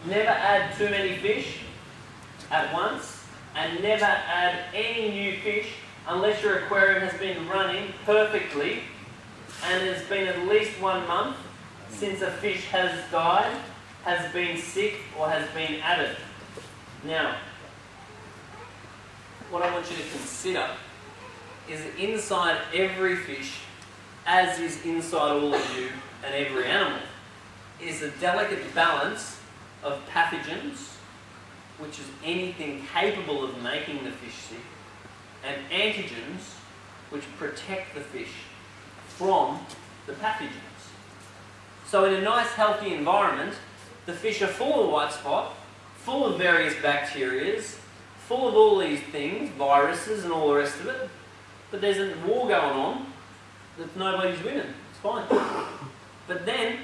never add too many fish at once, and never add any new fish unless your aquarium has been running perfectly and it's been at least 1 month since a fish has died, has been sick, or has been added. Now, what I want you to consider is that inside every fish, as is inside all of you and every animal, is a delicate balance of pathogens, which is anything capable of making the fish sick, and antigens, which protect the fish from the pathogens. So in a nice healthy environment, the fish are full of white spot, full of various bacterias, full of all these things, viruses and all the rest of it, but there's a war going on that nobody's winning. It's fine. But then,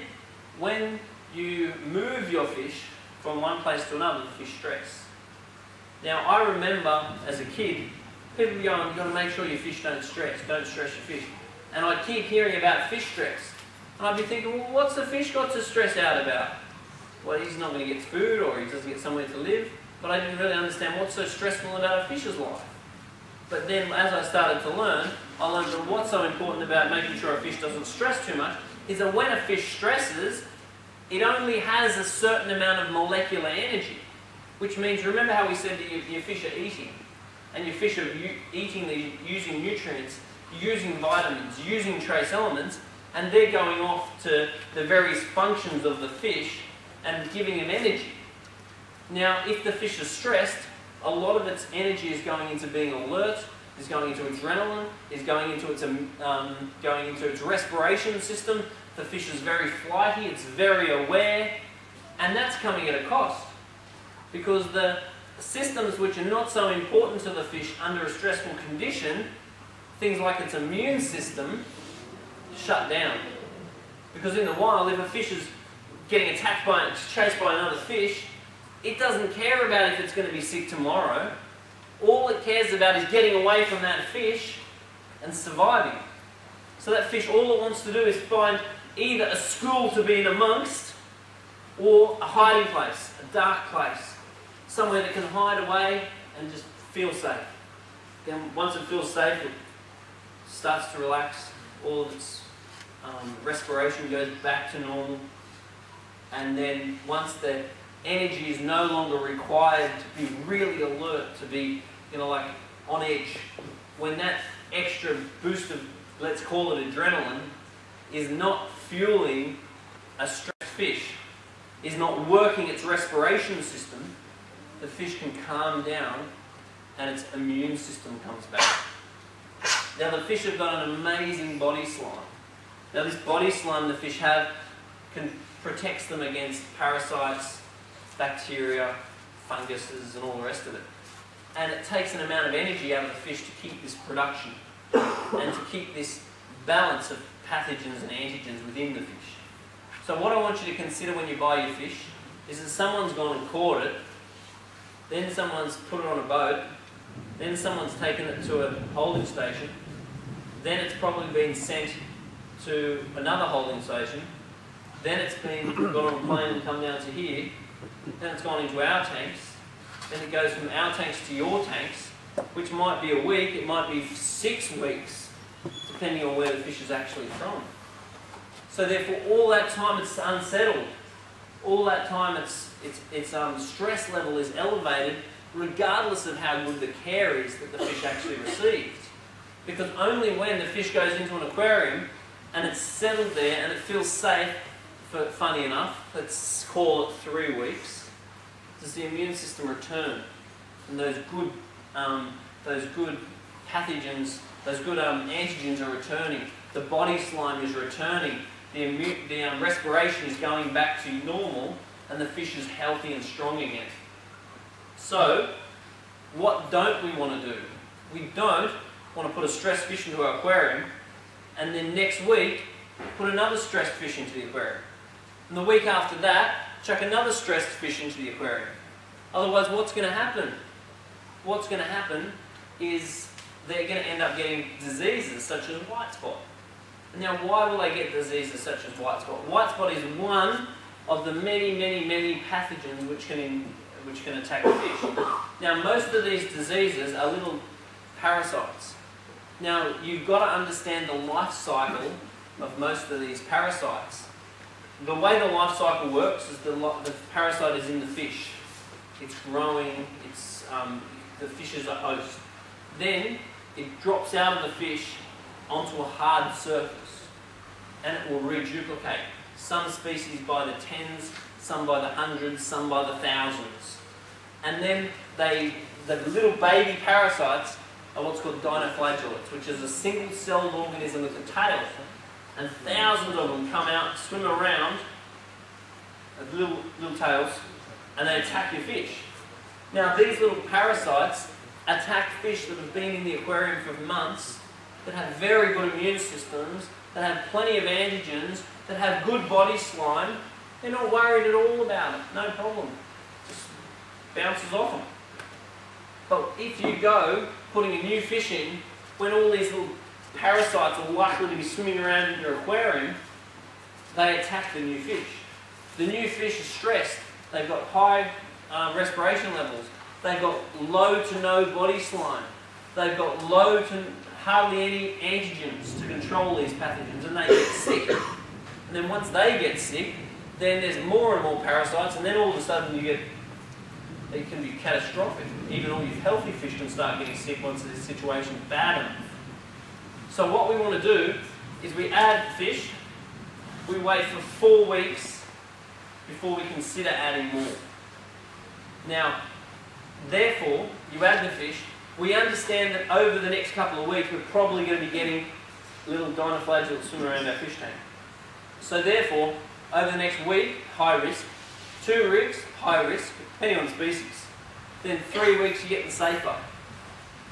when you move your fish from one place to another, the fish stress. Now, I remember as a kid, people going, you've got to make sure your fish don't stress your fish. And I'd keep hearing about fish stress. And I'd be thinking, well, what's the fish got to stress out about? Well, he's not going to get food, or he doesn't get somewhere to live. But I didn't really understand what's so stressful about a fish's life. But then, as I started to learn, I learned that what's so important about making sure a fish doesn't stress too much is that when a fish stresses, it only has a certain amount of molecular energy. Which means, remember how we said that your fish are eating, and your fish are eating, using nutrients, using vitamins, using trace elements, and they're going off to the various functions of the fish and giving them energy. Now, if the fish is stressed, a lot of its energy is going into being alert, is going into adrenaline, is going into its respiration system. The fish is very flighty, it's very aware, and that's coming at a cost. Because the systems which are not so important to the fish under a stressful condition, things like its immune system, shut down. Because in the wild, if a fish is getting attacked by, chased by another fish, it doesn't care about if it's going to be sick tomorrow. All it cares about is getting away from that fish and surviving. So that fish, all it wants to do is find either a school to be in amongst, or a hiding place, a dark place, somewhere that can hide away and just feel safe. Then once it feels safe, it starts to relax, all of its respiration goes back to normal, and then once the energy is no longer required to be really alert, to be, like on edge, when that extra boost of, let's call it adrenaline, is not fueling a stressed fish, is not working its respiration system, the fish can calm down and its immune system comes back. Now the fish have got an amazing body slime. Now this body slime the fish have protects them against parasites, bacteria, funguses and all the rest of it. And it takes an amount of energy out of the fish to keep this production and to keep this balance of pathogens and antigens within the fish. So what I want you to consider when you buy your fish is that someone's gone and caught it, then someone's put it on a boat, then someone's taken it to a holding station, then it's probably been sent to another holding station, then it's been gone on a plane and come down to here, then it's gone into our tanks, then it goes from our tanks to your tanks, which might be a week, it might be 6 weeks, depending on where the fish is actually from. So therefore, all that time it's unsettled, all that time its stress level is elevated, regardless of how good the care is that the fish actually received. Because only when the fish goes into an aquarium and it's settled there and it feels safe, for, funny enough, let's call it 3 weeks, does the immune system return, and those good pathogens, those good antigens are returning, the body slime is returning, the respiration is going back to normal, and the fish is healthy and strong again. So, what don't we want to do? We don't want to put a stressed fish into our aquarium, and then next week, put another stressed fish into the aquarium. And the week after that, chuck another stressed fish into the aquarium. Otherwise, what's going to happen? What's going to happen is they're going to end up getting diseases such as white spot. Now, why will they get diseases such as white spot? White spot is one of the many, many, many pathogens which can attack the fish. Now, most of these diseases are little parasites. Now, you've got to understand the life cycle of most of these parasites. The way the life cycle works is the parasite is in the fish. It's growing, the fish is a host. Then it drops out of the fish onto a hard surface and it will reduplicate. Some species by the tens, some by the hundreds, some by the thousands. And then the little baby parasites are what's called dinoflagellates, which is a single-celled organism with a tail. And thousands of them come out, swim around, little tails, and they attack your fish. Now, these little parasites attack fish that have been in the aquarium for months, that have very good immune systems, that have plenty of antigens, that have good body slime. They're not worried at all about it, no problem. Just bounces off them. But if you go putting a new fish in, when all these little parasites are likely to be swimming around in your aquarium, they attack the new fish. The new fish is stressed. They've got high respiration levels. They've got low to no body slime. They've got low to hardly any antigens to control these pathogens, and they get sick. And then once they get sick, then there's more and more parasites, and then all of a sudden it can be catastrophic. Even all your healthy fish can start getting sick once the situation's bad enough. So what we want to do is we add fish, we wait for 4 weeks before we consider adding more. Now, therefore, you add the fish, we understand that over the next couple of weeks we're probably going to be getting little dinoflagellates swimming around our fish tank. So therefore, over the next week, high risk, 2 weeks, high risk, depending on the species. Then 3 weeks you're getting safer.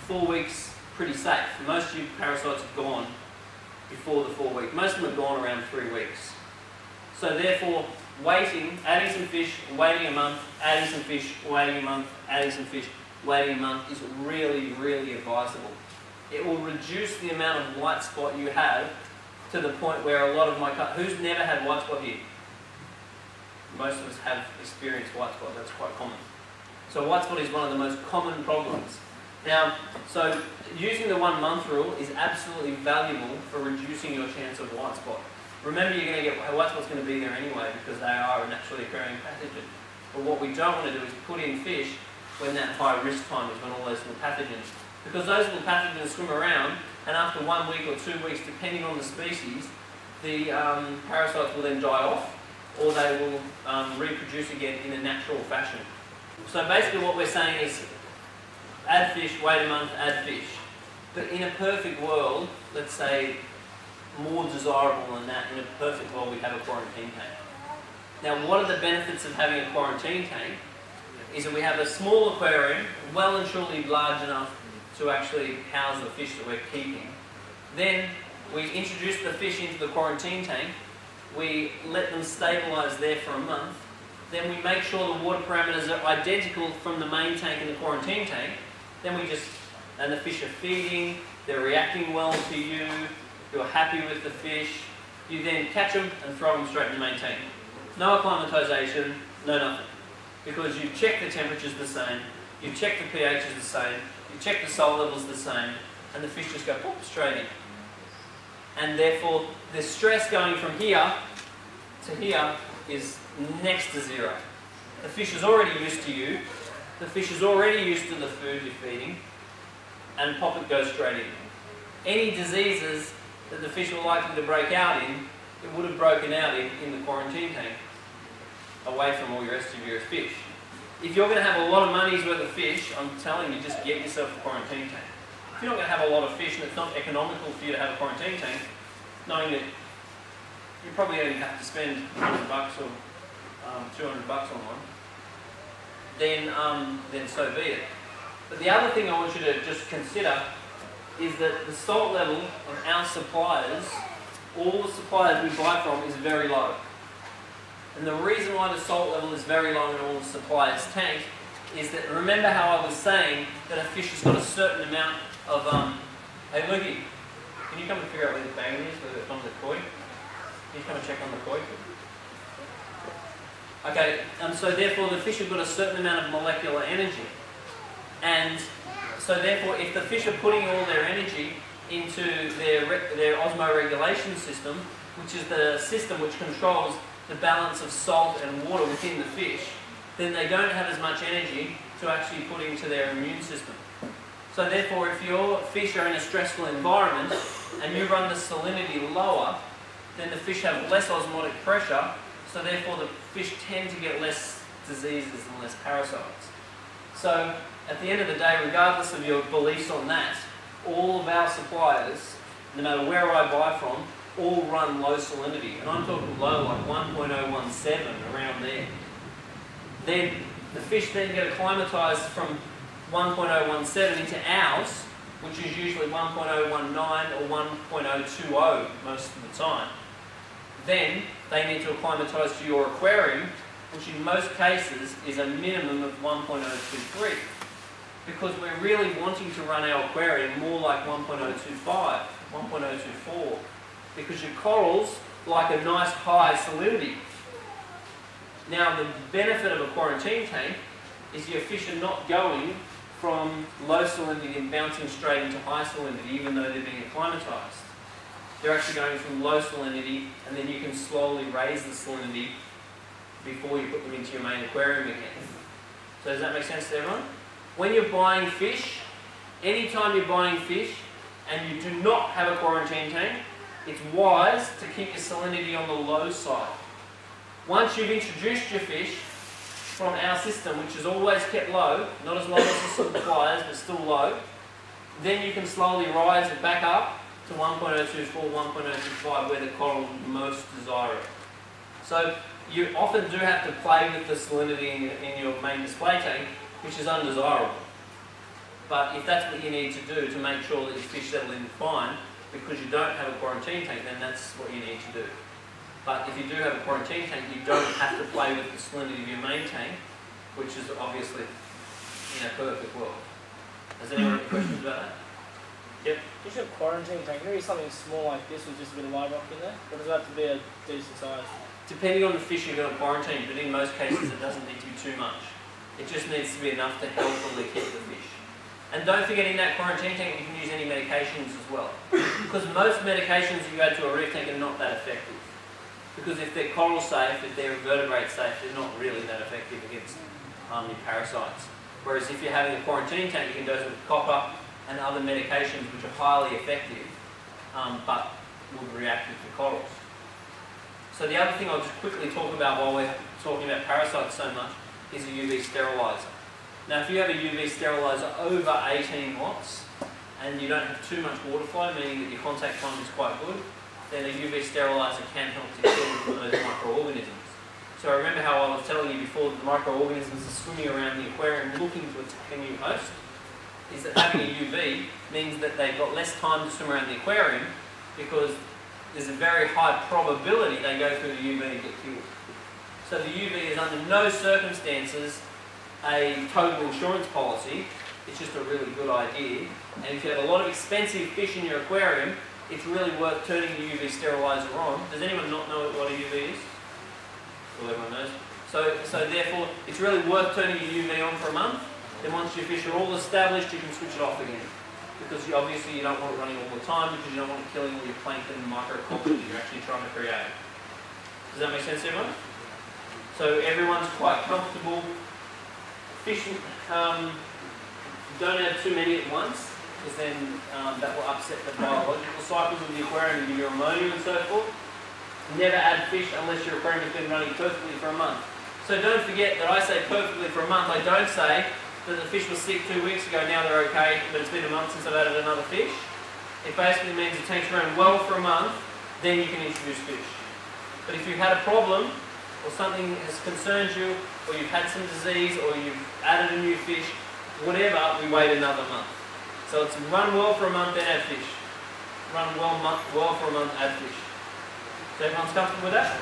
4 weeks, pretty safe. Most of your parasites have gone before the 4 weeks. Most of them have gone around 3 weeks. So therefore, waiting, adding some fish, waiting a month, adding some fish, waiting a month, adding some fish, waiting a month is really, really advisable. It will reduce the amount of white spot you have to the point where a lot of my who's never had white spot here? Most of us have experienced white spot, that's quite common. So white spot is one of the most common problems. Now, so using the 1 month rule is absolutely valuable for reducing your chance of white spot. Remember, you're going to get white spot's going to be there anyway because they are a naturally occurring pathogen. But what we don't want to do is put in fish when that high risk time is when all those little pathogens, because those little pathogens swim around, and after 1 week or 2 weeks, depending on the species, the parasites will then die off, or they will reproduce again in a natural fashion. So basically what we're saying is add fish, wait a month, add fish. But in a perfect world, let's say more desirable than that, in a perfect world we have a quarantine tank. Now, what are the benefits of having a quarantine tank? Is that we have a small aquarium, well and truly large enough to actually house the fish that we're keeping. Then we introduce the fish into the quarantine tank, we let them stabilise there for a month, then we make sure the water parameters are identical from the main tank and the quarantine tank, then and the fish are feeding, they're reacting well to you, you're happy with the fish, you then catch them and throw them straight in the main tank. No acclimatisation, no nothing. Because you've checked the temperatures the same, you've checked the pH is the same, you check the salt levels the same, and the fish just go pop straight in. And therefore, the stress going from here to here is next to zero. The fish is already used to you, the fish is already used to the food you're feeding, and pop it goes straight in. Any diseases that the fish were likely to break out in, it would have broken out in the quarantine tank, away from all the rest of your fish. If you're going to have a lot of money's worth of fish, I'm telling you, just get yourself a quarantine tank. If you're not going to have a lot of fish and it's not economical for you to have a quarantine tank, knowing that you probably only have to spend $100 or $200 on one, then so be it. But the other thing I want you to just consider is that the salt level of our suppliers, all the suppliers we buy from, is very low. And the reason why the salt level is very low in all the suppliers' tank is that, remember how I was saying that a fish has got a certain amount of, hey Luki, can you come and figure out where the bang is, whether it's on the koi? Can you come and check on the koi? Okay, so therefore the fish have got a certain amount of molecular energy. And so therefore if the fish are putting all their energy into their osmoregulation system, which is the system which controls the balance of salt and water within the fish, then they don't have as much energy to actually put into their immune system. So therefore if your fish are in a stressful environment and you run the salinity lower, then the fish have less osmotic pressure, so therefore the fish tend to get less diseases and less parasites. So at the end of the day, regardless of your beliefs on that, all of our suppliers, no matter where I buy from, all run low salinity. And I'm talking low, like 1.017, around there. Then the fish then get acclimatized from 1.017 into ours, which is usually 1.019 or 1.020 most of the time. Then they need to acclimatise to your aquarium, which in most cases is a minimum of 1.023. Because we're really wanting to run our aquarium more like 1.025, 1.024. Because your corals like a nice high salinity. Now the benefit of a quarantine tank is your fish are not going from low salinity and bouncing straight into high salinity even though they're being acclimatised. They're actually going from low salinity and then you can slowly raise the salinity before you put them into your main aquarium again. So does that make sense to everyone? When you're buying fish, anytime you're buying fish and you do not have a quarantine tank, it's wise to keep your salinity on the low side. Once you've introduced your fish from our system, which is always kept low, not as low as the suppliers, but still low, then you can slowly rise it back up to 1.024, 1.025, where the coral most desire it. So you often do have to play with the salinity in your main display tank, which is undesirable. But if that's what you need to do to make sure that your fish settle in fine, because you don't have a quarantine tank, then that's what you need to do. But if you do have a quarantine tank, you don't have to play with the salinity of your main tank, which is obviously in a perfect world. Has anyone any questions about that? Yep. Just a quarantine tank, maybe something small like this with just a bit of live rock in there? Or does it have to be a decent size? Depending on the fish you're going to quarantine, but in most cases it doesn't need to be too much. It just needs to be enough to healthily keep the fish. And don't forget, in that quarantine tank you can use any medications as well. Because most medications you add to a reef tank are not that effective. Because if they're coral safe, if they're vertebrate safe, they're not really that effective against your parasites. Whereas if you're having a quarantine tank, you can dose it with copper and other medications which are highly effective, but would react with the corals. So the other thing I'll just quickly talk about while we're talking about parasites so much is a UV sterilizer. Now if you have a UV sterilizer over 18 watts and you don't have too much water flow, meaning that your contact time is quite good, then a UV sterilizer can help to kill those microorganisms. So remember how I was telling you before that the microorganisms are swimming around the aquarium looking to attack a new host? Is that having a UV means that they've got less time to swim around the aquarium because there's a very high probability they go through the UV and get killed. So the UV is under no circumstances a total insurance policy, it's just a really good idea. And if you have a lot of expensive fish in your aquarium, it's really worth turning the UV sterilizer on. Does anyone not know what a UV is? Well, everyone knows. So therefore, it's really worth turning your UV on for a month. Then once your fish are all established, you can switch it off again. Because obviously you don't want it running all the time because you don't want it killing all your plankton and microculture that you're actually trying to create. Does that make sense, everyone? So everyone's quite comfortable. Fish, don't add too many at once, because then that will upset the biological cycles of the aquarium and give you ammonia and so forth. Never add fish unless your aquarium has been running perfectly for a month. So don't forget that I say perfectly for a month. I don't say that the fish was sick 2 weeks ago, now they're okay, but it's been a month since I've added another fish. It basically means the tank's run well for a month, then you can introduce fish. But if you've had a problem, or something has concerned you, or you've had some disease, or you've added a new fish, whatever, we wait another month. So it's run well for a month, then add fish. Run well for a month, add fish. So everyone's comfortable with that?